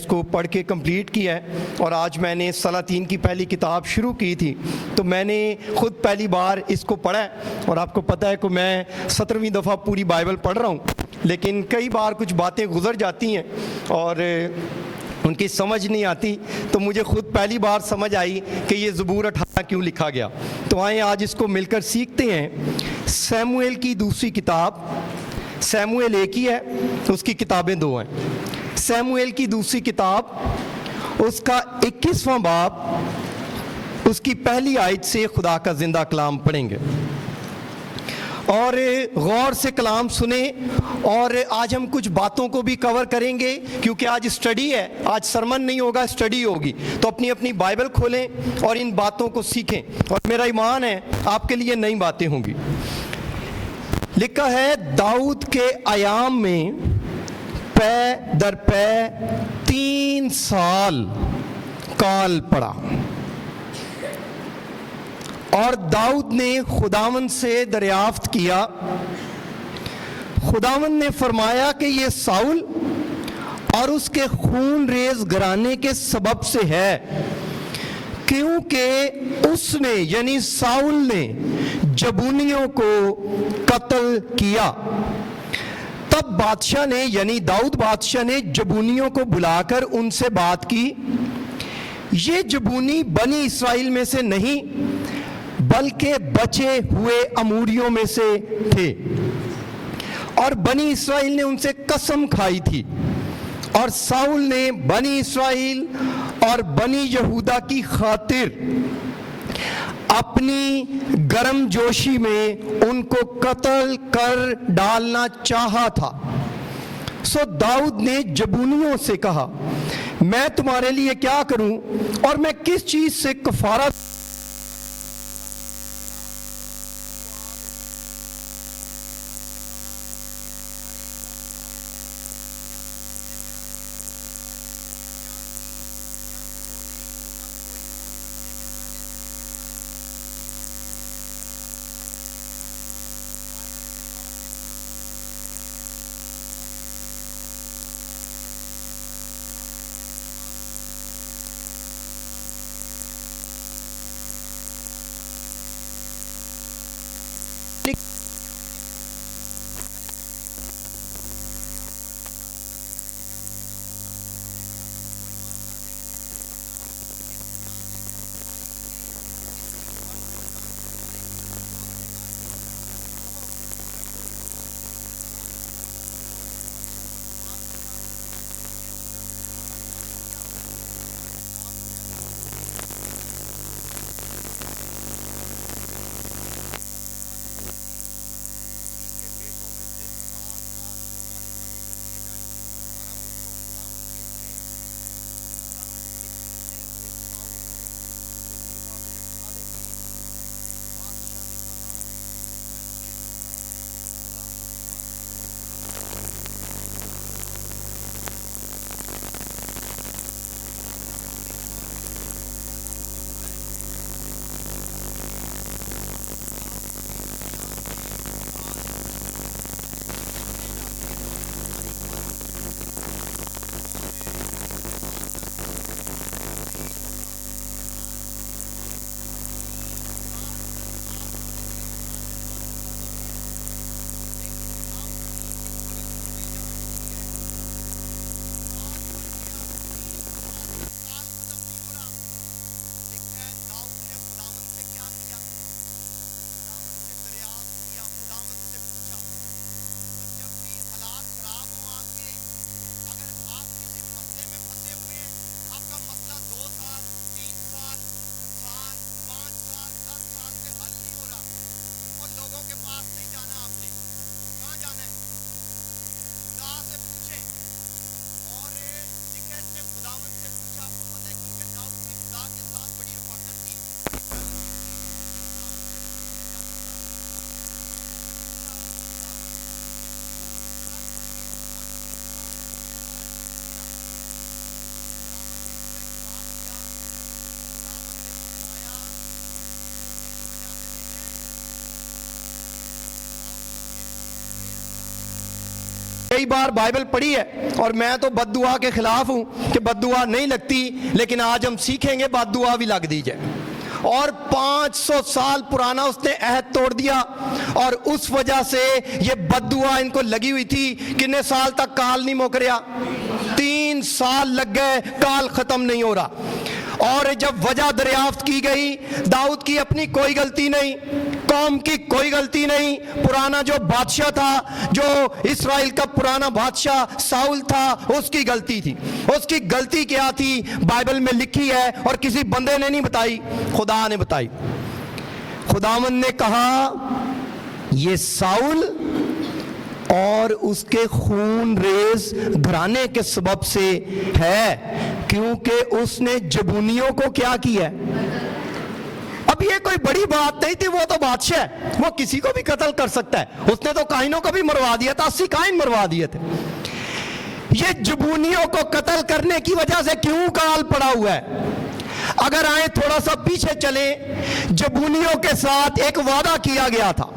इसको पढ़ के कंप्लीट किया है और आज मैंने सलातीन की पहली किताब शुरू की थी, तो मैंने ख़ुद पहली बार इसको पढ़ा है। और आपको पता है कि मैं 17वीं दफ़ा पूरी बाइबल पढ़ रहा हूँ, लेकिन कई बार कुछ बातें गुजर जाती हैं और उनकी समझ नहीं आती, तो मुझे खुद पहली बार समझ आई कि ये ज़बूर 18 क्यों लिखा गया। तो आए आज इसको मिलकर सीखते हैं। सैमुएल की दूसरी किताब, सैमुएल एक ही है, उसकी किताबें दो हैं। सैमुएल की दूसरी किताब, उसका 21वां बाब, उसकी पहली आयत से खुदा का जिंदा कलाम पढ़ेंगे और गौर से कलाम सुने। और आज हम कुछ बातों को भी कवर करेंगे क्योंकि आज स्टडी है, आज सरमन नहीं होगा, स्टडी होगी। तो अपनी अपनी बाइबल खोलें और इन बातों को सीखें और मेरा ईमान है आपके लिए नई बातें होंगी। लिखा है, दाऊद के आयाम में पै दर पै 3 साल काल पड़ा और दाऊद ने खुदावंद से दरियाफ्त किया। खुदावंद ने फरमाया कि ये साउल और उसके खून रेज घराने के सबब से है, क्योंकि उसने यानी साउल ने जबूनियों को कत्ल किया। तब बादशाह ने यानी दाऊद बादशाह ने जबूनियों को बुलाकर उनसे बात की। ये जबूनी बनी इस्राएल में से नहीं बल्कि बचे हुए अमूरियों में से थे और बनी इस्राएल ने उनसे कसम खाई थी। और साउल ने बनी इस्राएल और बनी यहूदा की खातिर अपनी गर्म जोशी में उनको कत्ल कर डालना चाहा था। सो दाऊद ने जबूनियों से कहा, मैं तुम्हारे लिए क्या करूं और मैं किस चीज से कफारा कई बार बाइबल पढ़ी है और मैं तो बद्दुआ के खिलाफ हूं कि बद्दुआ नहीं लगती, लेकिन आज हम सीखेंगे बद्दुआ भी लग दी जाए। और 500 साल पुराना उसने अहद तोड़ दिया और उस वजह से ये बद्दुआ इनको लगी हुई थी। कितने साल तक काल नहीं मुकरिया? 3 साल लग गए, काल खत्म नहीं हो रहा। और जब वजह दरियाफ्त की गई, दाऊद की अपनी कोई गलती नहीं, कौम की कोई गलती नहीं, पुराना जो बादशाह था, जो इस्राएल का पुराना बादशाह साउल था, उसकी गलती थी। उसकी गलती क्या थी बाइबल में लिखी है और किसी बंदे ने नहीं बताई, खुदा ने बताई। खुदावंद ने कहा ये साउल और उसके खून रेज घराने के सबब से है, क्योंकि उसने जबूनियों को क्या किया। अब ये कोई बड़ी बात नहीं थी, वो तो बादशाह है, वो किसी को भी कत्ल कर सकता है। उसने तो काहिनों को भी मरवा दिया था, 80 काहिन मरवा दिए थे। ये जबूनियों को कत्ल करने की वजह से क्यों काल पड़ा हुआ है? अगर आए थोड़ा सा पीछे चले, जबूनियों के साथ एक वादा किया गया था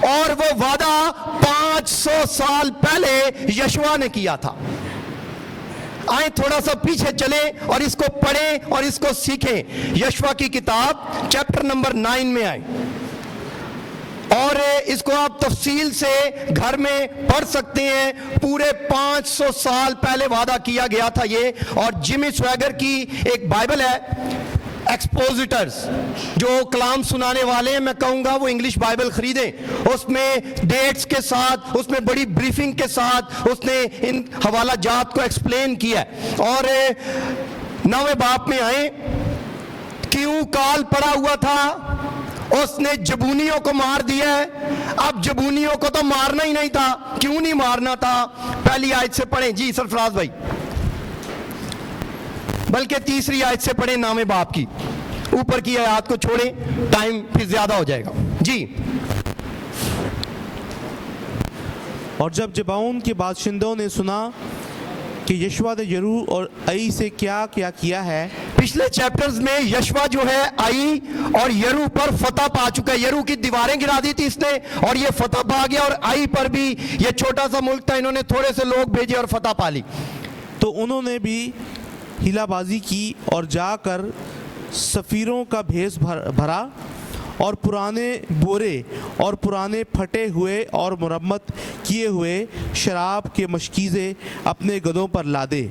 और वो वादा 500 साल पहले यशवा ने किया था। आए थोड़ा सा पीछे चले और इसको पढ़ें और इसको सीखें। यशवा की किताब चैप्टर नंबर 9 में आए और इसको आप तफसील से घर में पढ़ सकते हैं। पूरे 500 साल पहले वादा किया गया था ये। और जिमी स्वैगर की एक बाइबल है, एक्सपोजिटर्स, जो कलाम सुनाने वाले हैं, मैं कहूंगा वो इंग्लिश बाइबल खरीदें। उसमें डेट्स के साथ, उसमें बड़ी ब्रीफिंग के साथ उसने इन हवाला जात को एक्सप्लेन किया। और 9वें बाप में आए, क्यों काल पड़ा हुआ था? उसने जबूनियों को मार दिया है। अब जबूनियों को तो मारना ही नहीं था, क्यों नहीं मारना था? पहली आयत से पढ़ें जी सरफराज भाई, बल्कि तीसरी आयत से पढ़े 9वें बाप की, ऊपर की आयत को छोड़ें, टाइम फिर ज्यादा हो जाएगा जी। और जब जबाउन के बाशिंदों ने सुना कि यशवा ने यरू और आई से क्या क्या किया है। पिछले चैप्टर्स में यशवा जो है आई और यरू पर फतह पा चुका है। यरू की दीवारें गिरा दी थी इसने और ये फतह पा गया, और आई पर भी, ये छोटा सा मुल्क था, इन्होंने थोड़े से लोग भेजे और फतह पा ली। तो उन्होंने भी हिलाबाजी की और जाकर सफ़ीरों का भेष भरा और पुराने बोरे और पुराने फटे हुए और मुरम्मत किए हुए शराब के मशकीज़े अपने गधों पर लादे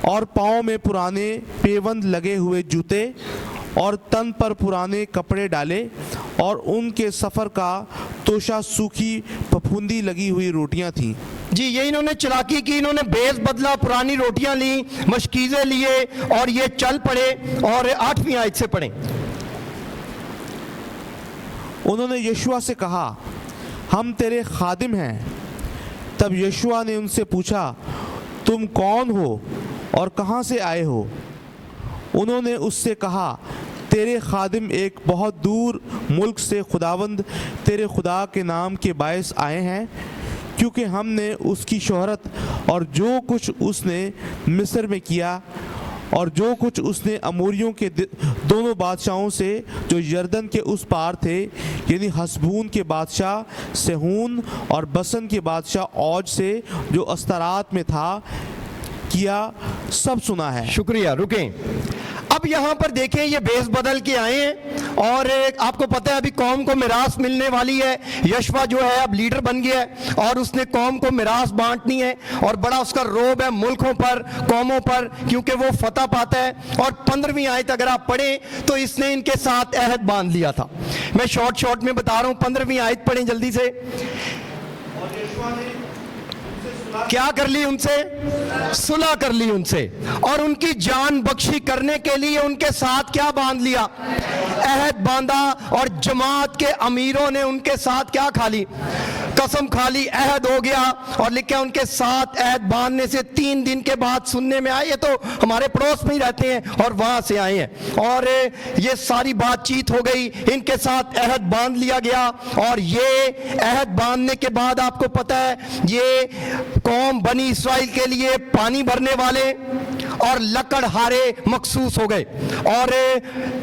और पाँव में पुराने पेवंद लगे हुए जूते और तन पर पुराने कपड़े डाले और उनके सफ़र का तोशा सूखी फफूंदी लगी हुई रोटियां थीं। जी, ये इन्होंने चालाकी की, इन्होंने बेस बदला, पुरानी रोटियां ली, मशकीज़े लिए और ये चल पड़े। और 8वीं आयत से पढ़ें। उन्होंने यशुआ से कहा, हम तेरे खादिम हैं। तब यशुआ ने उनसे पूछा, तुम कौन हो और कहाँ से आए हो? उन्होंने उससे कहा, तेरे खादिम एक बहुत दूर मुल्क से खुदावंद तेरे खुदा के नाम के बायस आए हैं, क्योंकि हमने उसकी शोहरत और जो कुछ उसने मिस्र में किया और जो कुछ उसने अमोरियों के दोनों बादशाहों से जो यरदन के उस पार थे, यानी हसबून के बादशाह सेहून और बसन के बादशाह औज से जो अस्तारात में था, किया, सब सुना है। शुक्रिया। रुकें, अब यहाँ पर देखें, ये बेस बदल के आए हैं और आपको पता है अभी कौम को मिरास मिलने वाली है। यशवा जो है अब लीडर बन गया है और उसने कौम को मिरास बांटनी है और बड़ा उसका रोब है मुल्कों पर, कौमों पर, क्योंकि वो फतह पाता है। और 15वीं आयत अगर आप पढ़ें तो इसने इनके साथ अहद बांध लिया था। मैं शॉर्ट में बता रहा हूँ, 15वीं आयत पढ़ें जल्दी से। क्या कर ली उनसे? सुलह कर ली उनसे और उनकी जान बख्शी करने के लिए उनके साथ क्या बांध लिया? अहद बांधा। और जमात के अमीरों ने उनके साथ क्या खा ली? कसम खा ली, अहद हो गया। और लिखा उनके साथ अहद बांधने से 3 दिन के बाद सुनने में आए, ये तो हमारे पड़ोस में ही रहते हैं और वहां से आए हैं, और ये सारी बातचीत हो गई, इनके साथ अहद बांध लिया गया। और ये अहद बांधने के बाद आपको पता है ये कौम बनी इस्राइल के लिए पानी भरने वाले और लकड़हारे मखसूस हो गए। और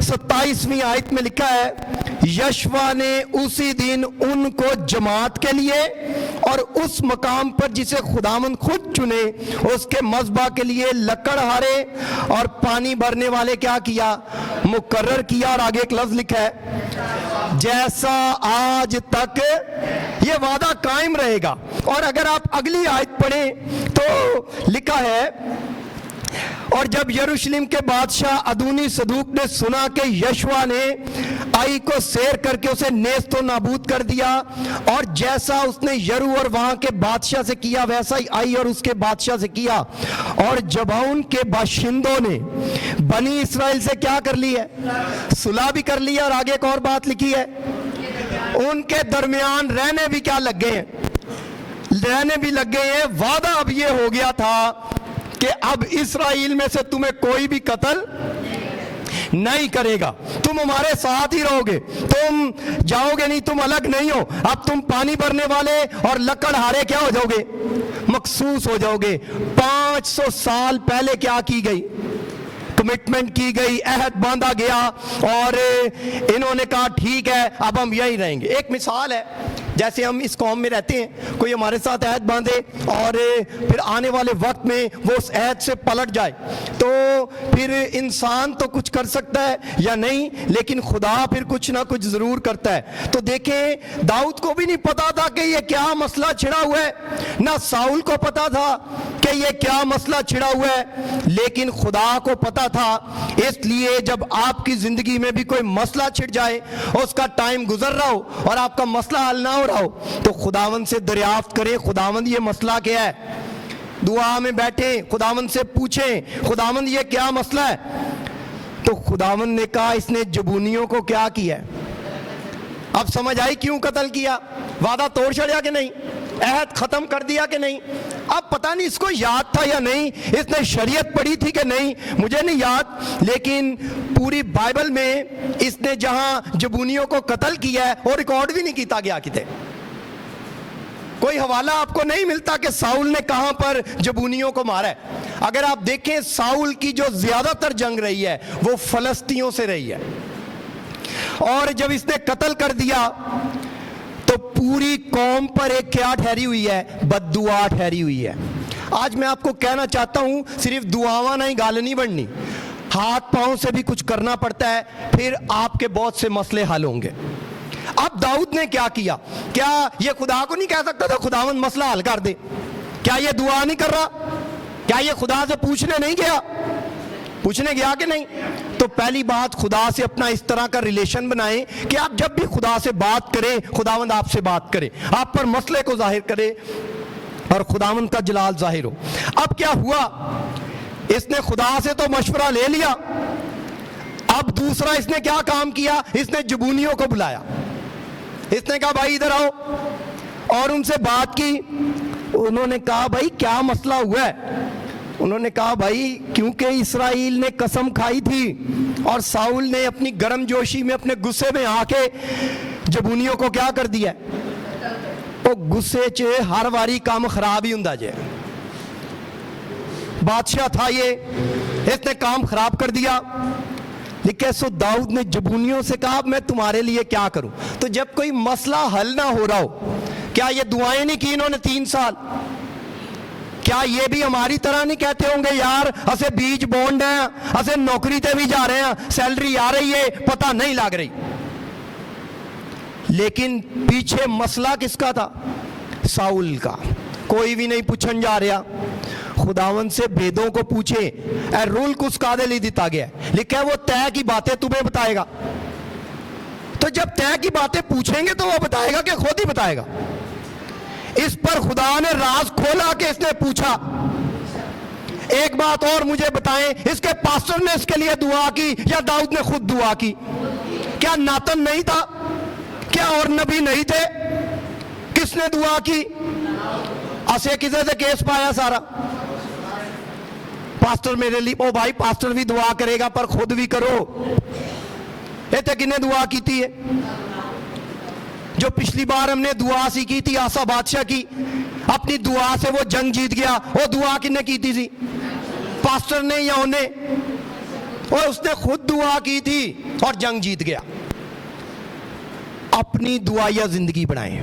27वीं आयत में लिखा है, यशवा ने उसी दिन उनको जमात के लिए और उस मकाम पर जिसे खुदावंद खुद चुने उसके मज़बा के लिए लकड़हारे और पानी भरने वाले क्या किया, मुकर्रर किया। और आगे एक लफ्ज लिखा है, जैसा आज तक ये वादा कायम रहेगा। और अगर आप अगली आयत पढ़ें तो लिखा है, और जब यरूशलेम के बादशाह अदूनी सदूक ने सुना कि यशवा ने आई को सैर करके उसे नेस्तो नाबूद कर दिया, और जैसा उसने यरू और वहां के बादशाह से किया वैसा ही आई और उसके बादशाह से किया। और जबाउन के बाशिंदों ने बनी इसराइल से क्या कर ली है, सुलह भी कर लिया। और आगे एक और बात लिखी है, उनके दरमियान रहने भी क्या लग गए हैं, रहने भी लग गए हैं। वादा अब ये हो गया था कि अब इस्राएल में से तुम्हें कोई भी कत्ल नहीं करेगा, तुम हमारे साथ ही रहोगे, तुम जाओगे नहीं, तुम अलग नहीं हो। अब तुम पानी भरने वाले और लकड़हारे क्या हो जाओगे, मखसूस हो जाओगे। 500 साल पहले क्या की गई, कमिटमेंट की गई, अहद बांधा गया, और इन्होंने कहा ठीक है अब हम यहीं रहेंगे। एक मिसाल है, जैसे हम इस कौम में रहते हैं, कोई हमारे साथ अहद बांधे और फिर आने वाले वक्त में वो उस अहद से पलट जाए, तो फिर इंसान तो कुछ कर सकता है या नहीं, लेकिन खुदा फिर कुछ ना कुछ जरूर करता है। तो देखें, दाऊद को भी नहीं पता था कि ये क्या मसला छिड़ा हुआ है, ना साउल को पता था कि ये क्या मसला छिड़ा हुआ है, लेकिन खुदा को पता था। इसलिए जब आपकी जिंदगी में भी कोई मसला छिड़ जाए, उसका टाइम गुजर रहा हो और आपका मसला हल ना हो रहा हो, तो खुदावंद से दरियाफ्त करें, खुदावंद ये मसला क्या है। दुआ में बैठे, खुदावंद से पूछें, खुदावंद ये क्या मसला है। तो खुदावंद ने कहा, इसने जबूनियों को क्या किया। अब समझ आई क्यों कत्ल किया, वादा तोड़ छोड़ा कि नहीं, अहद खत्म कर दिया कि नहीं। अब पता नहीं इसको याद था या नहीं, इसने शरीयत पढ़ी थी कि नहीं, मुझे नहीं याद, लेकिन पूरी बाइबल में इसने जहां जबूनियों को कत्ल किया है वो रिकॉर्ड भी नहीं किया गया किते। कोई हवाला आपको नहीं मिलता कि साउल ने कहां पर जबूनियों को मारा है। अगर आप देखें, साउल की जो ज्यादातर जंग रही है वो फलस्तियों से रही है, और जब इसने कत्ल कर दिया तो पूरी कौम पर एक क्या ठहरी हुई है, बद्दुआ ठहरी हुई है। आज मैं आपको कहना चाहता हूं, सिर्फ दुआवा नहीं गाल नहीं बढ़नी, हाथ पांव से भी कुछ करना पड़ता है, फिर आपके बहुत से मसले हल होंगे। अब दाऊद ने क्या किया, क्या ये खुदा को नहीं कह सकता था खुदावंद मसला हल कर दे, क्या ये दुआ नहीं कर रहा, क्या ये खुदा से पूछने नहीं गया, पूछने गया कि नहीं। तो पहली बात, खुदा से अपना इस तरह का रिलेशन बनाएं कि आप जब भी खुदा से बात करें, खुदावंद आपसे बात करे, आप पर मसले को जाहिर करे और खुदावंद का जलाल जाहिर हो। अब क्या हुआ, इसने खुदा से तो मशवरा ले लिया, अब दूसरा इसने क्या काम किया, इसने जबूनियों को बुलाया, इसने कहा भाई इधर आओ, और उनसे बात की। उन्होंने कहा भाई क्या मसला हुआ है। उन्होंने कहा भाई क्योंकि इस्राएल ने कसम खाई थी और साउल ने अपनी गर्मजोशी में, अपने गुस्से में आके जबूनियों को क्या कर दिया। वो गुस्से च हर वारी काम खराब ही हुंदा जे, बादशाह था ये, इसने काम खराब कर दिया। लेकिन सो दाऊद ने जबूनियों से कहा मैं तुम्हारे लिए क्या करूं। तो जब कोई मसला हल ना हो रहा हो, क्या ये दुआएं नहीं की इन्होंने 3 साल, क्या ये भी हमारी तरह नहीं कहते होंगे यार असे बीज बॉन्ड है, असे नौकरी ते भी जा रहे हैं, सैलरी आ रही है पता नहीं लग रही। लेकिन पीछे मसला किसका था, साउल का। कोई भी नहीं पूछन जा रहा, खुदावन से भेदों को पूछे, रूल कुछ कादे लिए दिता गया, लिखा है वो तय की बातें तुम्हें बताएगा। तो जब तय की बातें पूछेंगे तो वो बताएगा कि खुद ही बताएगा। इस पर खुदा ने राज खोला कि इसने पूछा। एक बात और मुझे बताएं, इसके पास्टर ने इसके लिए दुआ की या दाऊद ने खुद दुआ की? क्या नातन नहीं था, क्या और नबी नहीं थे? किसने दुआ की? असे किसे से केस पाया सारा, पास्टर मेरे लिए। ओ भाई पास्टर भी दुआ करेगा पर खुद भी करो। इतने किन्ने दुआ की थी? जो पिछली बार हमने दुआ सी की थी आसा बादशाह की, अपनी दुआ से वो जंग जीत गया, वो दुआ किन्ने की थी? पास्टर ने या उन्हें, और उसने खुद दुआ की थी और जंग जीत गया। अपनी दुआया जिंदगी बनाएं,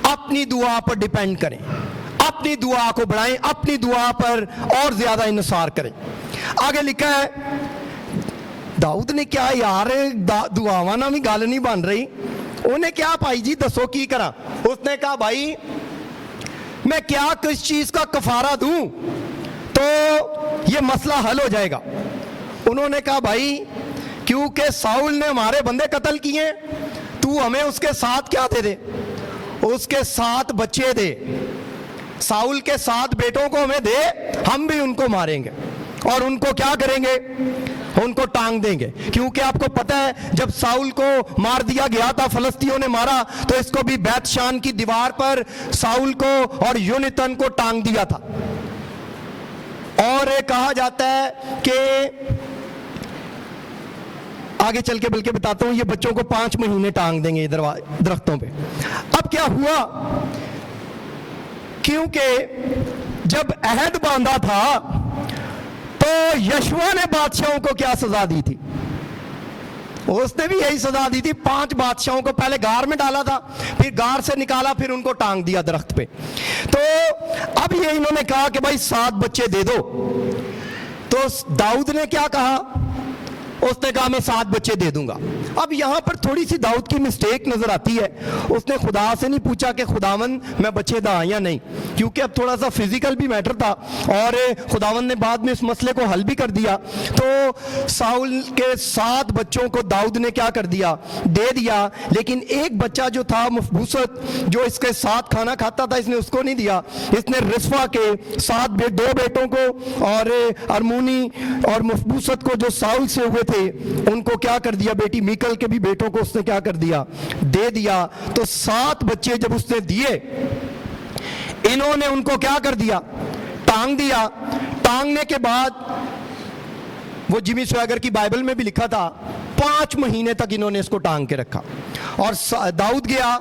अपनी दुआ पर डिपेंड करें, अपनी दुआ को बढ़ाएं, अपनी दुआ पर और ज्यादा इन्सार करें। आगे लिखा है, दाऊद ने क्या यार दुआवा ना भी गल नहीं बन रही, उन्हें क्या भाई जी दसो की करा। उसने कहा भाई मैं क्या किस चीज का कफारा दूं तो ये मसला हल हो जाएगा। उन्होंने कहा भाई क्योंकि साउल ने हमारे बंदे कत्ल किए, तू हमें उसके साथ क्या दे दे, उसके 7 बच्चे दे, साउल के 7 बेटों को हमें दे, हम भी उनको मारेंगे और उनको क्या करेंगे, उनको टांग देंगे। क्योंकि आपको पता है जब साउल को मार दिया गया था, फलस्तियों ने मारा, तो इसको भी बैतशान की दीवार पर साउल को और यूनितन को टांग दिया था। और कहा जाता है कि आगे चल के बल्कि बताता हूं, ये बच्चों को 5 महीने टांग देंगे दरख्तों पे। अब क्या हुआ, क्योंकि जब अहद बांधा था तो यशवा ने बादशाहों को क्या सजा दी थी, उसने भी यही सजा दी थी। 5 बादशाहों को पहले गार में डाला था, फिर गार से निकाला, फिर उनको टांग दिया दरख्त पे। तो अब ये इन्होंने कहा कि भाई 7 बच्चे दे दो। तो दाऊद ने क्या कहा, उसने कहा मैं 7 बच्चे दे दूंगा। अब यहां पर थोड़ी सी दाऊद की मिस्टेक नजर आती है। उसने खुदा से नहीं पूछा कि खुदावंद मैं बच्चे दा या नहीं, क्योंकि अब थोड़ा सा फिजिकल भी मैटर था और खुदावंद ने बाद में इस मसले को हल भी कर दिया। तो साउल के 7 बच्चों को दाऊद ने क्या कर दिया, दे दिया। लेकिन एक बच्चा जो था मफबूसत, जो इसके साथ खाना खाता था, इसने उसको नहीं दिया। इसने रिस्वा के 2 बेटों को और अरमूनी और मफबूसत को जो साउल से हुए थे उनको क्या कर दिया, बेटी मीकल के भी बेटों को उसने क्या कर दिया, दे दिया। तो 7 बच्चे जब उसने दिए, इन्होंने उनको क्या कर दिया, टांग दिया। टांगने के बाद वो जिमी स्वैगर की बाइबल में भी लिखा था 5 महीने तक इन्होंने इसको टांग के रखा। और दाऊद गया,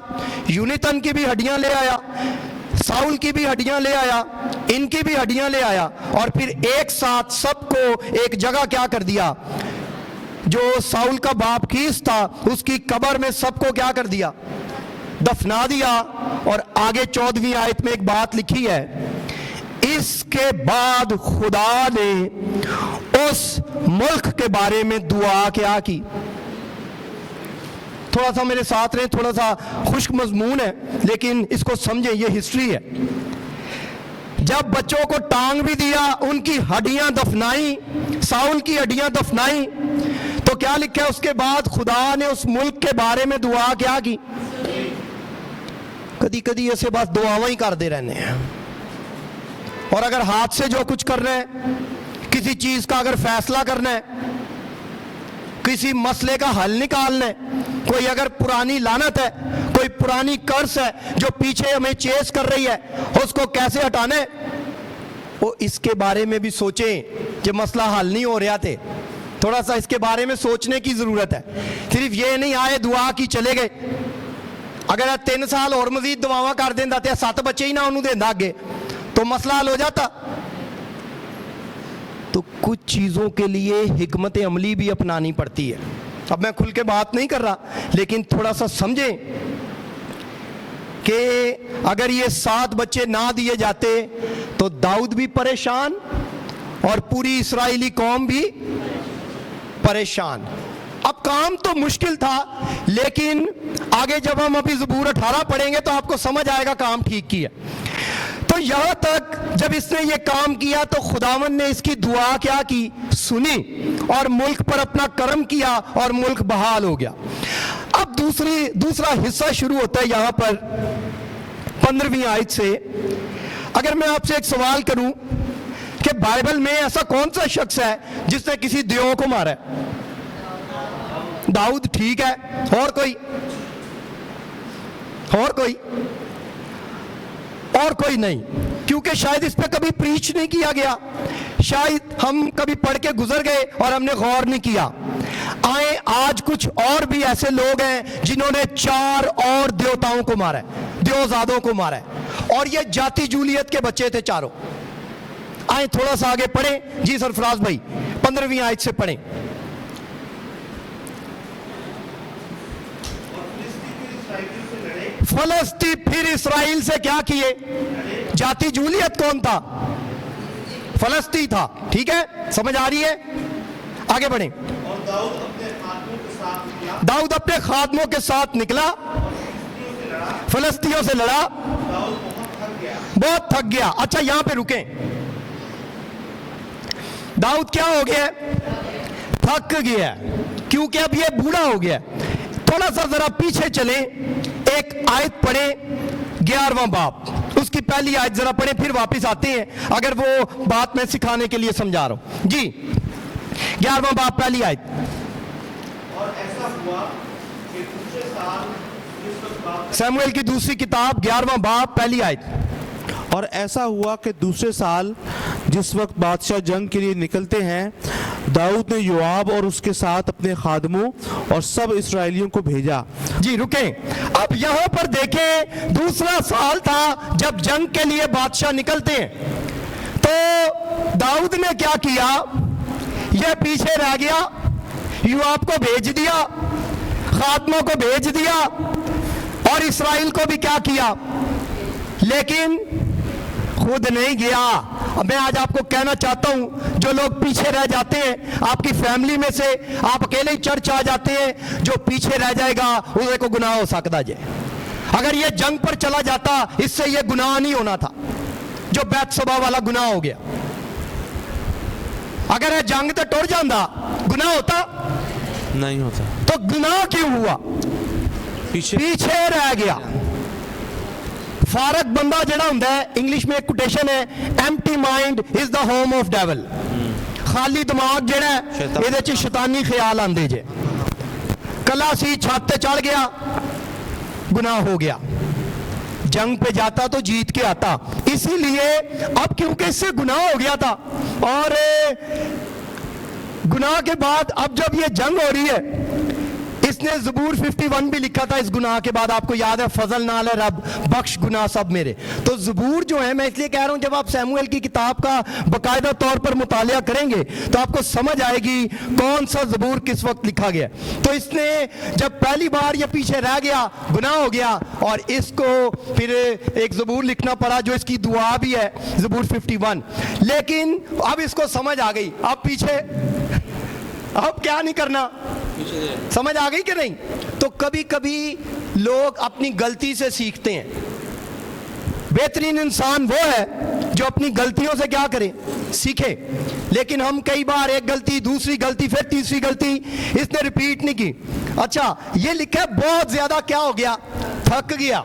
यूनितन की भी हड्डियां ले आया, साउल की भी हड्डियां ले आया, इनकी भी हड्डियां ले आया, और फिर एक साथ सबको एक जगह क्या कर दिया, जो साउल का बाप कीस था उसकी कब्र में सबको क्या कर दिया, दफना दिया। और आगे 14वीं आयत में एक बात लिखी है, इसके बाद खुदा ने उस मुल्क के बारे में दुआ क्या की। थोड़ा सा मेरे साथ रहे, थोड़ा सा खुश्क मजमून है लेकिन इसको समझें, ये हिस्ट्री है। जब बच्चों को टांग भी दिया, उनकी हड्डियां दफनाई, साउल की हड्डियां दफनाई, तो क्या लिखा है, उसके बाद खुदा ने उस मुल्क के बारे में दुआ क्या की। कदी कदी ऐसे बस दुआवां ही करते रहने हैं। और अगर हाथ से जो कुछ करना है, किसी चीज का अगर फैसला करना है, किसी मसले का हल निकालना है, कोई अगर पुरानी लानत है, कोई पुरानी कर्ज है जो पीछे हमें चेस कर रही है, उसको कैसे हटाना है, वो इसके बारे में भी सोचें। जो मसला हल नहीं हो रहा थे, थोड़ा सा इसके बारे में सोचने की जरूरत है। सिर्फ ये नहीं आए दुआ की चले गए। अगर 3 साल और मजीद दुआवां कर देंदा ते 7 बच्चे ही ना उन्होंने देंदा आगे, तो मसला हल हो जाता। तो कुछ चीजों के लिए हिकमत अमली भी अपनानी पड़ती है। अब मैं खुल के बात नहीं कर रहा, लेकिन थोड़ा सा समझें कि अगर ये 7 बच्चे ना दिए जाते तो दाऊद भी परेशान और पूरी इस्राएली कौम भी परेशान। अब काम तो मुश्किल था, लेकिन आगे जब हम अभी ज़बूर 18 पढ़ेंगे तो आपको समझ आएगा काम ठीक किया। तो यहां तक जब इसने ये काम किया तो खुदावन ने इसकी दुआ क्या की, सुनी और मुल्क पर अपना करम किया और मुल्क बहाल हो गया। अब दूसरा हिस्सा शुरू होता है यहां पर 15वीं आयत से। अगर मैं आपसे एक सवाल करूं कि बाइबल में ऐसा कौन सा शख्स है जिसने किसी देव को मारा है? दाऊद ठीक है, और कोई? और कोई नहीं, क्योंकि शायद इस पे कभी प्रीच नहीं किया गया, शायद हम कभी पढ़ के गुजर गए और हमने गौर नहीं किया। आए आज कुछ और भी ऐसे लोग हैं जिन्होंने 4 और देवताओं को मारा है, देवजादों को मारा है, और ये जाति जूलियत के बच्चे थे चारों। आए थोड़ा सा आगे पढ़ें जी सरफराज भाई, 15वीं आयत से पढ़ें। फलस्ती फिर इसराइल से क्या किए? जाति जूलियत कौन था? फलस्ती था। ठीक है, समझ आ रही है? आगे बढ़ें। दाऊद अपने खादमों के साथ निकला, फलस्तियों से लड़ा, बहुत थक गया। अच्छा यहां पे रुकें। दाऊद क्या हो गया? थक गया, क्योंकि अब ये बूढ़ा हो गया। थोड़ा सा जरा पीछे चले, एक आयत पढ़े 11वां बाब, उसकी पहली आयत जरा पढ़े, फिर वापस आते हैं, अगर वो बात मैं सिखाने के लिए समझा रहा हूं जी। 11वां बाब पहली आयत। और ऐसा हुआ कि दूसरे साल जिस वक्त शमूएल की दूसरी किताब 11वां बाब पहली आयत। और ऐसा हुआ कि दूसरे साल जिस वक्त बादशाह जंग के लिए निकलते हैं, दाऊद ने योआब और उसके साथ अपने खादमों और सब इसराइलियों को भेजा। जी रुकें, अब यहां पर देखें, दूसरा साल था जब जंग के लिए बादशाह निकलते हैं, तो दाऊद ने क्या किया? यह पीछे रह गया, योआब को भेज दिया, खादमों को भेज दिया, और इसराइल को भी क्या किया, लेकिन खुद नहीं गया। अब मैं आज आपको कहना चाहता हूं, जो लोग पीछे रह जाते हैं, आपकी फैमिली में से आप अकेले ही चर्च आ जाते हैं, जो पीछे रह जाएगा उसको को गुनाह हो सकता है। अगर ये जंग पर चला जाता, इससे ये गुनाह नहीं होना था, जो बैतसबा वाला गुनाह हो गया। अगर ये जंग तो टुर जाता, गुनाह होता नहीं होता, तो गुनाह क्यों हुआ? पीछे रह गया। फारक बंदा जड़ा हुंदा है, इंग्लिश में एक कोटेशन है, empty mind is the home of devil. खाली दिमाग जड़ा है, ਇਹਦੇ ਚ शैतानी ख्याल आंदे जे। कला सी छत ते चढ़ गया, गुनाह हो गया। जंग पे जाता तो जीत के आता। इसीलिए अब क्योंकि इससे गुनाह हो गया था, और गुनाह के बाद अब जब ये जंग हो रही है, इसने ज़बूर 51 भी लिखा था इस गुनाह के बाद, आपको याद है, फजल नाल है रब, बख्श गुनाह सब मेरे। तो ज़बूर जो है, मैं इसलिए कह रहा हूं, जब आप शमूएल की किताब का बाकायदा तौर पर मुतालिया करेंगे तो आपको समझ आएगी कौन सा ज़बूर किस वक्त लिखा गया। तो इसने जब पहली बार ये पीछे रह गया, गुनाह हो गया, और इसको फिर एक ज़बूर लिखना पड़ा जो इसकी दुआ भी है, ज़बूर 51। लेकिन अब इसको समझ आ गई, अब पीछे, अब क्या नहीं करना, समझ आ गई कि नहीं? तो कभी कभी लोग अपनी गलती से सीखते हैं। बेहतरीन इंसान वो है जो अपनी गलतियों से क्या करे, सीखे। लेकिन हम कई बार एक गलती, दूसरी गलती, फिर तीसरी गलती, इसने रिपीट नहीं की। अच्छा ये लिखा है बहुत ज्यादा क्या हो गया, थक गया,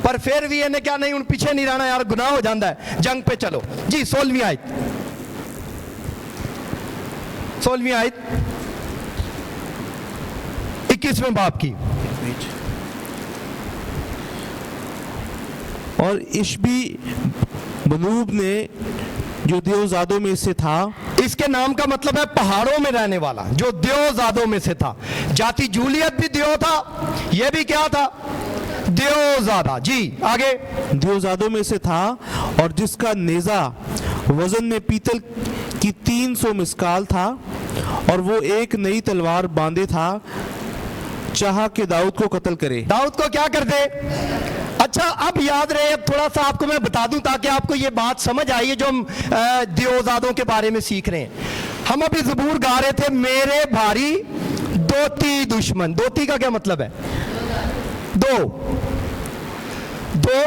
पर फिर भी इन्हें क्या नहीं, उन पीछे नहीं रहना यार, गुनाह हो जाता है, जंग पे चलो जी। 16वीं आयत, 16वीं आयत 21वें बाब की। और इशबी बनूब ने जो देवजादों में से था, इसके नाम का मतलब है पहाड़ों में रहने वाला, जो देवजादों में से था। जाति जूलियत भी देव था, यह भी क्या था, देवजादा। जी आगे। देवजादों में से था, और जिसका नेजा वजन में पीतल की 300 मिस्काल था, और वो एक नई तलवार बांधे था, चाहा कि दाऊद को कत्ल करे। दाऊद को क्या कर दे? अच्छा अब याद रहे, अब थोड़ा सा आपको मैं बता दूं ताकि आपको ये बात समझ आई है जो हम देवजादों के बारे में सीख रहे हैं। हम अभी ज़बूर गा रहे थे, मेरे भारी दोती दुश्मन। दोती का क्या मतलब है? दो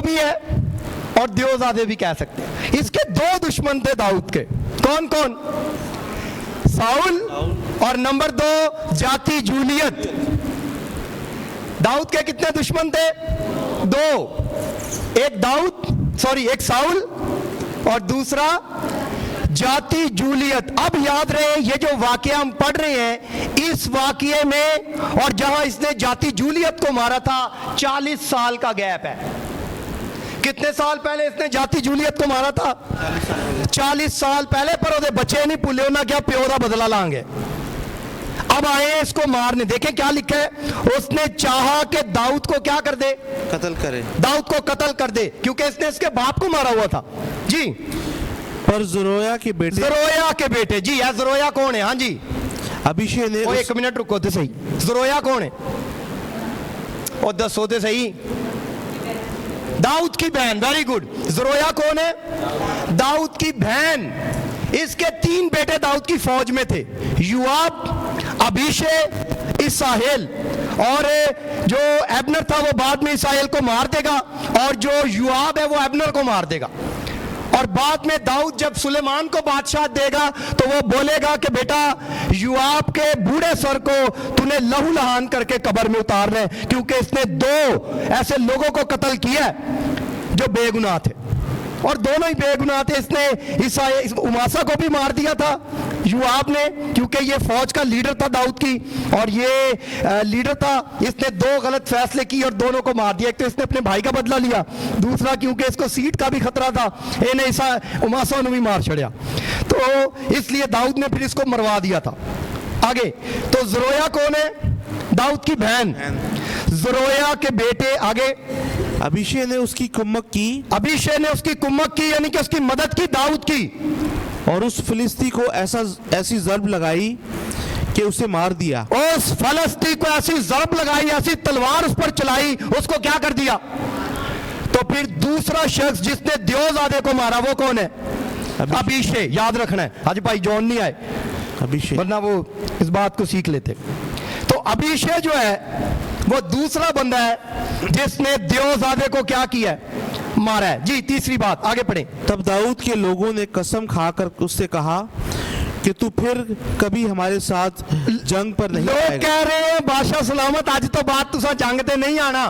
भी है और देवजादे भी कह सकते हैं। इसके दो दुश्मन थे दाऊद के। कौन कौन? साउल और नंबर 2 जाति जूलियत। दाऊद के कितने दुश्मन थे? 2। एक साउल और दूसरा जाति जूलियत। अब याद रहे, ये जो वाकया हम पढ़ रहे हैं, इस वाकये में और जहां इसने जाति जूलियत को मारा था 40 साल का गैप है। कितने साल पहले इसने जाति जूलियत को मारा था? 40 साल पहले। पर ओदे बच्चे नहीं भूले, उन्हें क्या प्यो का बदला लांगे। अब आए इसको मारने। देखें क्या लिखा है, उसने चाहा कि दाऊद को क्या कर दे, कत्ल करे, दाऊद को कत्ल कर दे, क्योंकि इसने इसके बाप को मारा हुआ था। जी पर ज़रोया के बेटे जरोया के बेटे, जी है, जरोया कौन है? हाँ जी, अबीशे ने ओ एक मिनट रुको तो सही, जरोया कौन है? और दसो तो सही। दाऊद की बहन, वेरी गुड। जरोया कौन है? दाऊद की बहन। इसके 3 बेटे दाऊद की फौज में थे, युआब, अबीशे, इसाहेल। और जो एबनर था वो बाद में इसाहेल को मार देगा, और जो युआब है वो एबनर को मार देगा। और बाद में दाऊद जब सुलेमान को बादशाह देगा तो वो बोलेगा कि बेटा युआब के बूढ़े सर को तूने लहू लहान करके कब्र में उतारना है, क्योंकि इसने 2 ऐसे लोगों को कत्ल किया है जो बेगुनाह थे, और दोनों ही बेगुनाह थे। इसने उमासा को भी मार दिया था युआब ने, क्योंकि ये फौज का लीडर था दाऊद की, और ये लीडर था। इसने 2 गलत फैसले किए और दोनों को मार दिया। एक तो इसने अपने भाई का बदला लिया, दूसरा क्योंकि इसको सीट का भी खतरा था, इन्हें उमासा ने भी मार छड़िया, तो इसलिए दाऊद ने फिर इसको मरवा दिया था। आगे तो जरोया कौन है? दाऊद की बहन, जरोया के बेटे। आगे अबीशे ने उसकी कुम्मक की, अबीशे ने उसकी कुम्मक की, यानी कि उसकी मदद की दाऊद की, और उस फिलिस्ती को ऐसी ज़र्ब लगाई कि उसे मार दिया। उस फलस्ती को ऐसी ज़र्ब लगाई, ऐसी तलवार उस पर चलाई, उसको क्या कर दिया? तो फिर दूसरा शख्स जिसने दियोजादे को मारा वो कौन है? अबीशे। याद रखना है, आज भाई जॉन नहीं आए, अबीशे, वरना वो इस बात को सीख लेते। तो अबीशे जो है वो दूसरा बंदा है जिसने दियोजादे को क्या किया है? मारा है। जी तीसरी बात, आगे पढ़े। तब दाऊद के लोगों ने कसम खाकर उससे कहा कि तू फिर कभी हमारे साथ जंग पर नहीं लोग आएगा। कह रहे हैं बादशाह सलामत, अज तो बात तुसा जंग ते नहीं आना,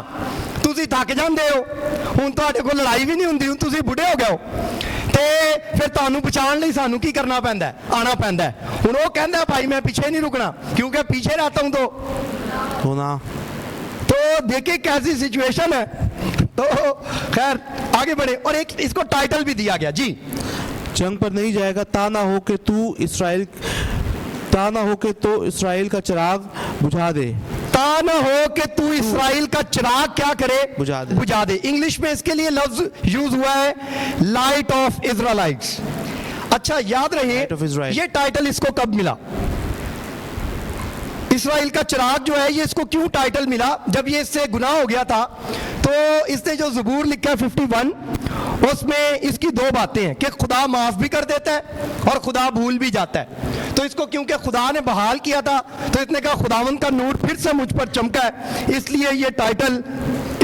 तुसी थक जांदे हो, हुण तुहाडे कोल लड़ाई भी नहीं हुंदी, हुण तुसी बुढ़े हो गए हो, ते फिर तुहानू बचाने लई सानू की करना पैंदा है? आना पैंदा है। हुण वो कहंदा है भाई मैं पीछे नहीं रुकना, क्योंकि पीछे रहता हूं तो ना, तो देखिए कैसी सिचुएशन है। तो खैर आगे बढ़े, और एक इसको टाइटल भी दिया गया जी, जंग पर नहीं जाएगा, ता ना हो कि तो इस्राएल का चिराग बुझा दे। ता ना हो कि तू इस्राएल का चिराग क्या करे? बुझा दे। इंग्लिश में इसके लिए लफ्ज यूज हुआ है लाइट ऑफ इजराइलाइट्स। अच्छा याद रहे, Light of Israel। ये टाइटल इसको कब मिला? इस्राएल का चिराग जो है ये इसको क्यों टाइटल मिला? जब ये इससे गुनाह हो गया था तो इसने जो ज़बूर लिखा है 51, उसमें इसकी 2 बातें हैं कि खुदा माफ भी कर देता है और खुदा भूल भी जाता है। तो इसको क्योंकि खुदा ने बहाल किया था तो इसने कहा खुदावंद का नूर फिर से मुझ पर चमका है, इसलिए ये टाइटल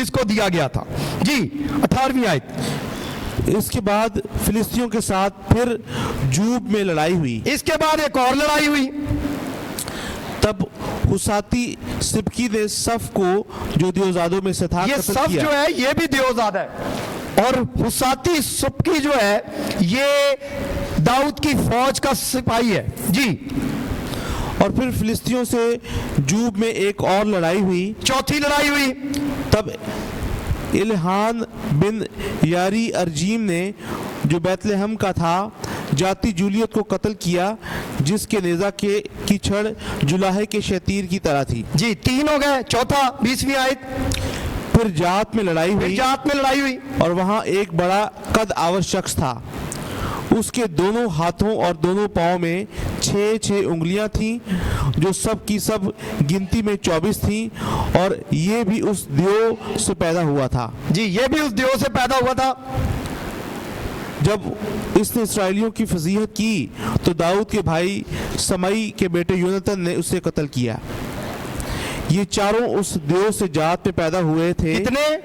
इसको दिया गया था। जी 18वीं आयत। इसके बाद फिलिस्तियों के साथ फिर जूब में लड़ाई हुई। इसके बाद एक और लड़ाई हुई। तब हुसाती सिबकी ने सफ को जो दियोजादों में से था ये कत्ल सफ किया। जो है ये भी दियोजादा है, और हुसाती सुबकी जो है ये दाऊद की फौज का सिपाही है। जी और फिर फिलिस्तियों से जूब में एक और लड़ाई हुई। चौथी लड़ाई हुई। तब इल्हान बिन यारी अर्जीम ने जो बैतलहम का था जाति जूलियत को कत्ल किया, जिसके नेजा की छड़ जुलाहे के शतीर की तरह थी। जी 3 हो गए। चौथा 20वीं आयत। फिर जात में लड़ाई हुई। जात में लड़ाई हुई, और वहां एक बड़ा कद आवर शख्स था, उसके दोनों हाथों और दोनों पांव में 6 उंगलियां थीं, जो सब की सब गिनती में 24 थीं, और ये भी उस दियो से पैदा हुआ था। जी ये भी उस दियो से पैदा हुआ था। जब इसने इसराइलियों की फजीहत की तो दाऊद के भाई समई के बेटे यूनतन ने उसे कत्ल किया। ये चारों उस दियो से जात में पैदा हुए थे। कितने?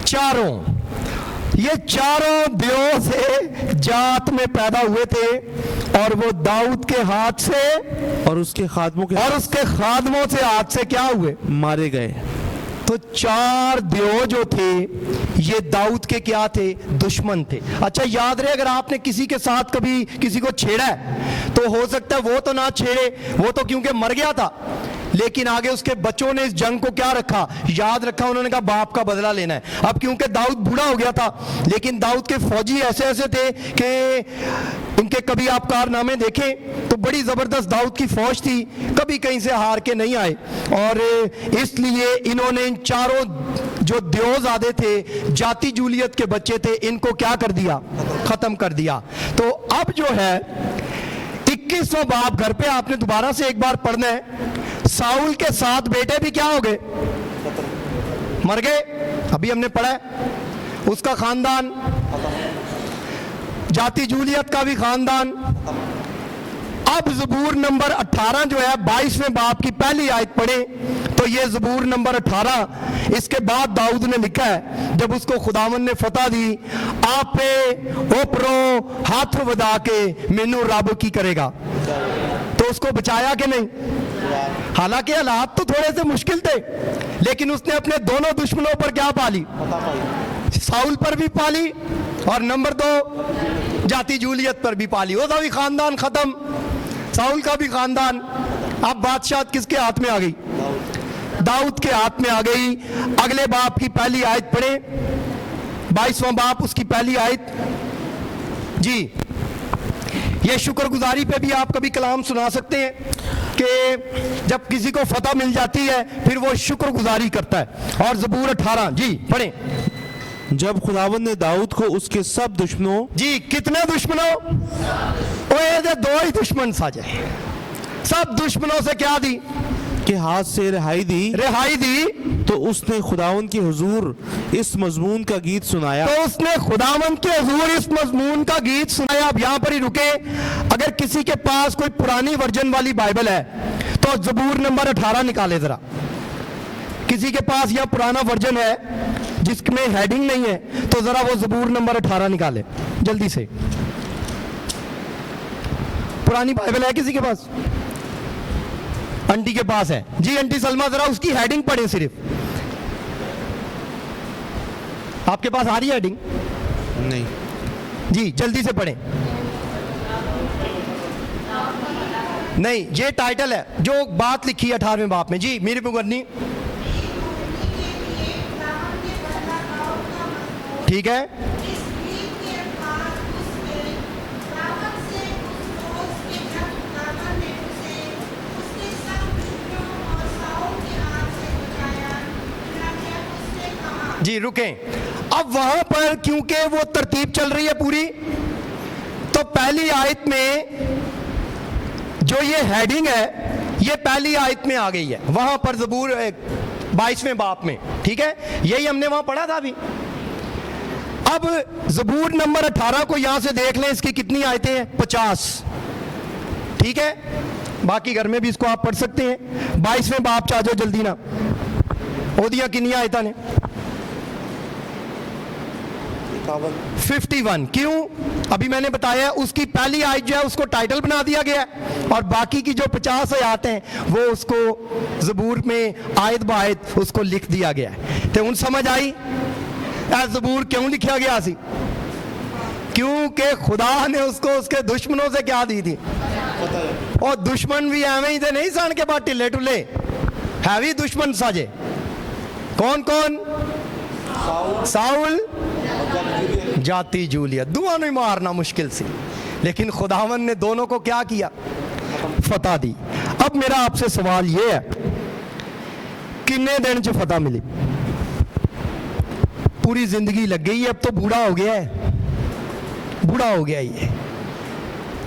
चारों। ये चारों दियो से जात में पैदा हुए थे, और वो दाऊद के हाथ से और उसके खादमों के और उसके खादमों से हाथ से क्या हुए? मारे गए। तो 4 दियो जो थे ये दाऊद के क्या थे? दुश्मन थे। अच्छा याद रहे, अगर आपने किसी के साथ कभी किसी को छेड़ा है तो हो सकता है वो तो ना छेड़े, वो तो क्योंकि मर गया था, लेकिन आगे उसके बच्चों ने इस जंग को क्या रखा? याद रखा। उन्होंने कहा बाप का बदला लेना है। अब क्योंकि दाऊद बूढ़ा हो गया था, लेकिन दाऊद के फौजी ऐसे ऐसे थे कि उनके कभी आप कारनामे देखें तो बड़ी जबरदस्त दाऊद की फौज थी, कभी कहीं से हार के नहीं आए, और इसलिए इन्होंने इन चारों जो द्योजादे थे, जाति जूलियत के बच्चे थे, इनको क्या कर दिया? खत्म कर दिया। तो अब जो है 21वां बाब घर पे आपने दोबारा से एक बार पढ़ना है। साउल के 7 बेटे भी क्या हो गए? मर गए। अभी हमने पढ़ा है। उसका खानदान, जाति जूलियत का भी खानदान। अब ज़बूर नंबर 18 जो है 22वें बाब की पहली आयत पढ़े तो ये ज़बूर नंबर 18, इसके बाद दाऊद ने लिखा है, जब उसको खुदावन ने फतह दी, आपे ओपरो हाथ वदा के मैनू रब की करेगा, तो उसको बचाया कि नहीं? हालांकि हालात तो थोड़े से मुश्किल थे, लेकिन उसने अपने दोनों दुश्मनों पर क्या पाली? साउल पर भी पाली और नंबर 2 जाति जूलियत पर भी पाली। उसका भी खानदान खत्म, साउल का भी खानदान। अब बादशाह किसके हाथ में आ गई? दाऊद के हाथ में आ गई। अगले बाप की पहली आयत पढ़े, 22वां बाप उसकी पहली आयत जी। ये शुक्रगुजारी पे भी आप कभी कलाम सुना सकते हैं कि जब किसी को फतह मिल जाती है फिर वो शुक्रगुजारी करता है। और ज़बूर 18 जी पढ़ें। जब खुदावन ने दाऊद को उसके सब दुश्मनों, जी कितने दुश्मनों? ओए 2 ही दुश्मन साजे, सब दुश्मनों से क्या दी? के हाथ से रिहाई दी, तो उसने खुदावन के हुजूर इस मजमून का गीत सुनाया। तो उसने खुदावन के हुजूर इस मजमून का गीत सुनाया। अब यहाँ पर ही रुके। अगर किसी के पास कोई पुरानी वर्जन वाली बाइबल है तो ज़बूर नंबर 18 निकाले जरा। किसी के पास यह पुराना वर्जन है जिसमें हेडिंग नहीं है तो जरा वो ज़बूर नंबर 18 निकाले जल्दी से। पुरानी बाइबल है किसी के पास? आंटी के पास है जी। आंटी सलमा जरा उसकी हेडिंग पढ़े सिर्फ। आपके पास आ रही है हेडिंग? नहीं जी जल्दी से पढ़ें। नहीं, ये टाइटल है जो बात लिखी है 18वें बाप में जी। मेरी मुगन्नी ठीक है। जी रुकें। अब वहां पर क्योंकि वो तरतीब चल रही है पूरी, तो पहली आयत में जो ये हेडिंग है ये पहली आयत में आ गई है वहां पर ज़बूर 22वें बाप में। ठीक है, यही हमने वहां पढ़ा था अभी। अब ज़बूर नंबर 18 को यहां से देख लें, इसकी कितनी आयतें हैं? 50। ठीक है, बाकी घर में भी इसको आप पढ़ सकते हैं। 22वें बाप चाह जाओ जल्दी ना। ओदियां कितनी आयता ने? 51। क्यों? अभी मैंने बताया उसकी पहली आयत जो है उसको टाइटल बना दिया गया है और बाकी की जो 50 आयत हैं वो उसको ज़बूर में आयत बायत उसको लिख दिया गया है। तो उन समझ आई ज़बूर क्यों लिखा गया सी? क्योंकि खुदा ने उसको उसके दुश्मनों से क्या दी थी? और दुश्मन भी एवं ही थे, नहीं सन के बाद टिल्ले टुल्ले हैवी दुश्मन साजे। कौन कौन? साउल, जाति जूलियत। दुआ नहीं मारना मुश्किल सी, लेकिन खुदावन ने दोनों को क्या किया? फतह दी। अब मेरा आपसे सवाल ये है, कितने दिन च फतह मिली? पूरी जिंदगी लग गई है, अब तो बूढ़ा हो गया है, बूढ़ा हो गया ये।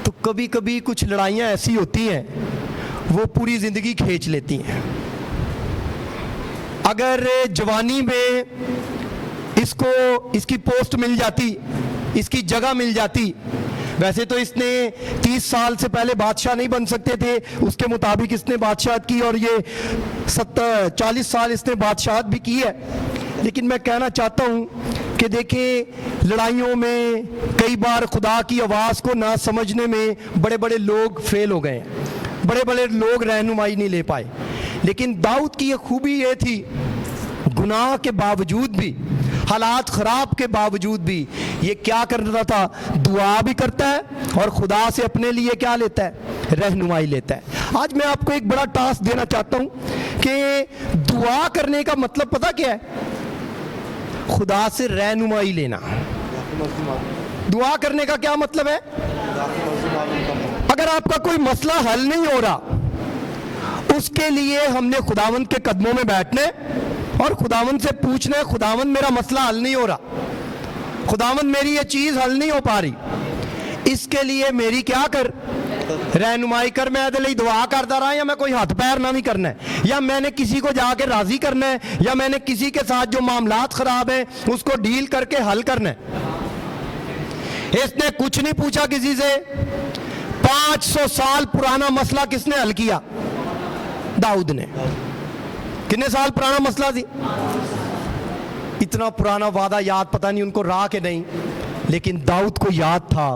तो कभी कभी कुछ लड़ाइयाँ ऐसी होती हैं वो पूरी जिंदगी खींच लेती हैं। अगर जवानी में इसको इसकी पोस्ट मिल जाती, इसकी जगह मिल जाती, वैसे तो इसने 30 साल से पहले बादशाह नहीं बन सकते थे, उसके मुताबिक इसने बादशाहत की और ये 40 साल इसने बादशाहत भी की है। लेकिन मैं कहना चाहता हूँ कि देखें, लड़ाइयों में कई बार खुदा की आवाज़ को ना समझने में बड़े बड़े लोग फेल हो गए, बड़े बड़े लोग रहनुमाई नहीं ले पाए। लेकिन दाऊद की ये खूबी ये थी, गुनाह के बावजूद भी, हालात ख़राब के बावजूद भी ये क्या कर रहा था? दुआ भी करता है और खुदा से अपने लिए क्या लेता है? रहनुमाई लेता है। आज मैं आपको एक बड़ा टास्क देना चाहता हूँ कि दुआ करने का मतलब पता क्या है? खुदा से रहनुमाई लेना। दुआ करने का क्या मतलब है? अगर आपका कोई मसला हल नहीं हो रहा, उसके लिए हमने खुदावंद के कदमों में बैठने और खुदावंद से पूछना है, खुदावंद मेरा मसला हल नहीं हो रहा, खुदावंद मेरी ये चीज हल नहीं हो पा रही, इसके लिए मेरी क्या कर, रहनुमाई कर। मैं ਇਹਦੇ ਲਈ दुआ करता रहा, या मैं कोई हाथ पैर ना भी करना है, या मैंने किसी को जाके राजी करना है, या मैंने किसी के साथ जो मामलात खराब है उसको डील करके हल करना है। इसने कुछ नहीं पूछा किसी से। 500 साल पुराना मसला किसने हल किया? दाऊद ने। कितने साल पुराना मसला थी? इतना पुराना वादा याद पता नहीं उनको रहा कि नहीं, लेकिन दाऊद को याद था।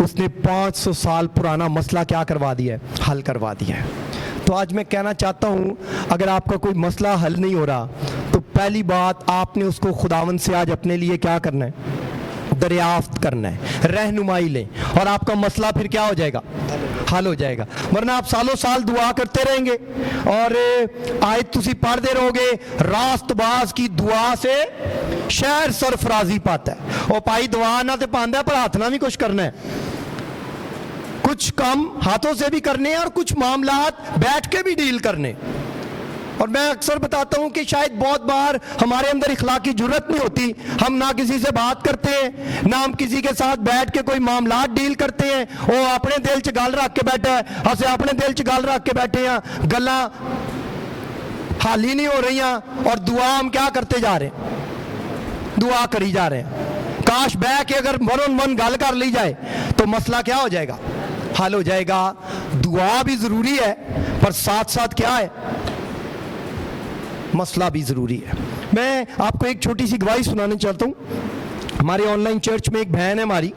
उसने 500 साल पुराना मसला क्या करवा दिया है? हल करवा दिया है। तो आज मैं कहना चाहता हूं, अगर आपका कोई मसला हल नहीं हो रहा तो पहली बात आपने उसको खुदावंद से आज अपने लिए क्या करना है? दरियाफ्त करना है, रहनुमाई लें, और आपका मसला फिर क्या हो जाएगा? हल हो जाएगा। वरना आप सालों साल दुआ करते रहेंगे और आयत तुसी पढ़ते रहोगे, रास्तबाज की दुआ से शहर सरफराजी पाता है। और भाई दुआ ना तो पांदा है, पर हाथ ना भी कुछ करना है। कुछ काम हाथों से भी करने हैं और कुछ मामलात बैठ के भी डील करने। और मैं अक्सर बताता हूं कि शायद बहुत बार हमारे अंदर इखलाकी जुर्रत नहीं होती, हम ना किसी से बात करते हैं, ना हम किसी के साथ बैठ के कोई मामलात डील करते हैं। वो अपने दिल च गल रख के बैठा है, असें अपने दिल च गल रख के बैठे हैं, गल्लां हाल ही नहीं हो रही, और दुआ हम क्या करते जा रहे हैं? दुआ करी जा रहे हैं। काश बह के अगर मनो मन गल कर ली जाए तो मसला क्या हो जाएगा? हल हो जाएगा। दुआ भी जरूरी है, पर साथ साथ क्या है? मसला भी ज़रूरी है। मैं आपको एक छोटी सी गवाही सुनाना चाहता हूँ। हमारे ऑनलाइन चर्च में एक बहन है हमारी,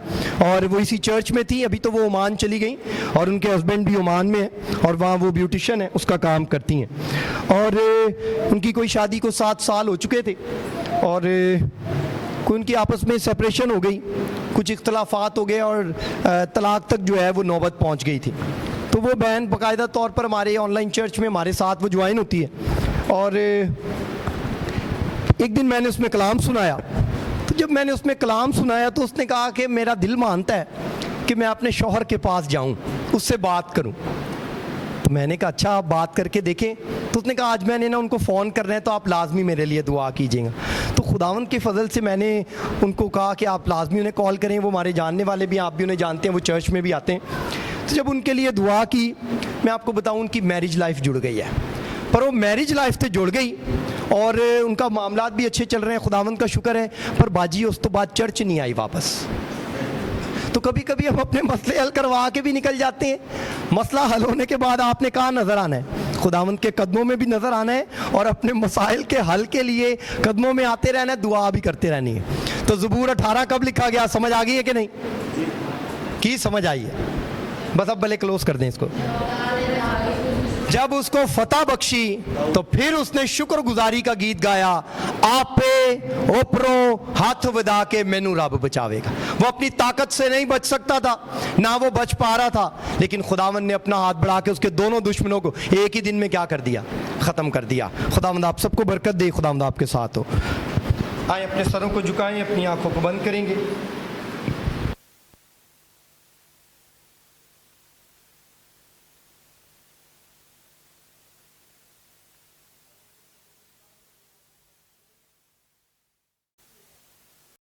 और वो इसी चर्च में थी। अभी तो वो ओमान चली गई, और उनके हस्बैंड भी ओमान में है, और वहाँ वो ब्यूटिशियन है, उसका काम करती हैं। और उनकी कोई शादी को 7 साल हो चुके थे, और कोई उनकी आपस में सेपरेशन हो गई, कुछ इख्तलाफात हो गए, और तलाक तक जो है वो नौबत पहुँच गई थी। तो वो बहन बाकायदा तौर पर हमारे ऑनलाइन चर्च में हमारे साथ वो ज्वाइन होती है। और एक दिन मैंने उसमें कलाम सुनाया, तो जब मैंने उसमें कलाम सुनाया तो उसने कहा कि मेरा दिल मानता है कि मैं अपने शौहर के पास जाऊं, उससे बात करूं। तो मैंने कहा अच्छा, आप बात करके देखें। तो उसने कहा आज मैंने ना उनको फ़ोन करना है, तो आप लाजमी मेरे लिए दुआ कीजिएगा। तो खुदावंद के फजल से मैंने उनको कहा कि आप लाजमी उन्हें कॉल करें, वो हमारे जानने वाले भी, आप भी उन्हें जानते हैं, वो चर्च में भी आते हैं। तो जब उनके लिए दुआ की, मैं आपको बताऊँ उनकी मैरिज लाइफ जुड़ गई है। पर वो मैरिज लाइफ से जुड़ गई और उनका मामलात भी अच्छे चल रहे हैं, खुदावंद का शुक्र है। पर बाजी उस तो बाद चर्च नहीं आई वापस। तो कभी कभी हम अपने मसले हल करवा के भी निकल जाते हैं। मसला हल होने के बाद आपने कहाँ नज़र आना है? खुदावंद के कदमों में भी नज़र आना है, और अपने मसाइल के हल के लिए कदमों में आते रहना है, दुआ भी करते रहनी है। तो ज़बूर 18 कब लिखा गया? समझ आ गई है कि नहीं? की समझ आई है? बस अब भले क्लोज कर दें इसको। जब उसको फतह बख्शी तो फिर उसने शुक्रगुजारी का गीत गाया, आपे ओपरो हाथ वदा के मैनू रब बचावेगा। वो अपनी ताकत से नहीं बच सकता था, ना वो बच पा रहा था, लेकिन खुदावंद ने अपना हाथ बढ़ा के उसके दोनों दुश्मनों को एक ही दिन में क्या कर दिया? ख़त्म कर दिया। खुदावंद आप सबको बरकत दे, खुदावंद आपके साथ हो। आए अपने सरों को झुकाएं, अपनी आंखों को बंद करेंगे।